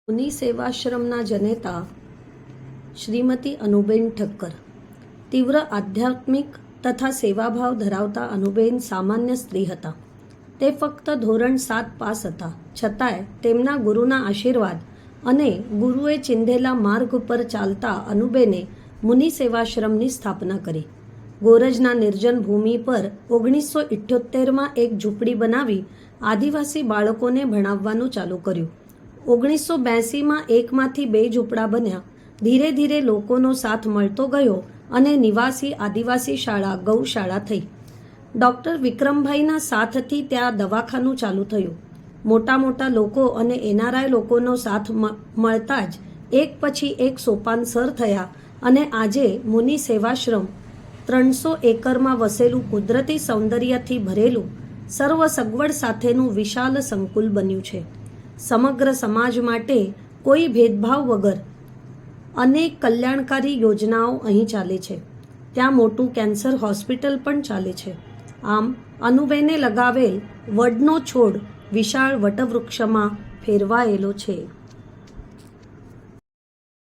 મુનિ સેવાશ્રમના જનેતા શ્રીમતી અનુબેન ઠક્કર તીવ્ર આધ્યાત્મિક તથા સેવાભાવ ધરાવતા અનુબેન સામાન્ય સ્ત્રી હતા. તે ફક્ત ધોરણ 7 પાસ હતા, છતાંય તેમના ગુરુના આશીર્વાદ અને ગુરુએ ચિંધેલા માર્ગ ઉપર ચાલતા અનુબેને મુનિ સેવાશ્રમની સ્થાપના કરી. ગોરજના નિર્જન ભૂમિ પર 1978માં એક ઝૂંપડી બનાવી આદિવાસી બાળકોને ભણાવવાનું ચાલુ કર્યું. 1982માં એકમાંથી 2 ઝૂંપડા બન્યા. ધીરે ધીરે લોકોનો સાથ મળતો ગયો અને નિવાસી આદિવાસી શાળા ગૌશાળા થઈ. ડૉક્ટર વિક્રમભાઈના સાથથી ત્યાં દવાખાનું ચાલુ થયું. મોટા મોટા લોકો અને એનઆરઆઈ લોકોનો સાથ મળતા જ એક પછી એક સોપાન સર થયા અને આજે મુનિ સેવાશ્રમ 300 એકરમાં વસેલું કુદરતી સૌંદર્યથી ભરેલું સર્વ સગવડ સાથેનું વિશાળ સંકુલ બન્યું છે. સમગ્ર સમાજ માટે કોઈ ભેદભાવ વગર અનેક કલ્યાણકારી યોજનાઓ અહીં ચાલે છે. ત્યાં મોટું કેન્સર હોસ્પિટલ પણ ચાલે છે. આમ અનુબેને લગાવેલ વડનો છોડ વિશાળ વટવૃક્ષમાં ફેરવાયેલો છે.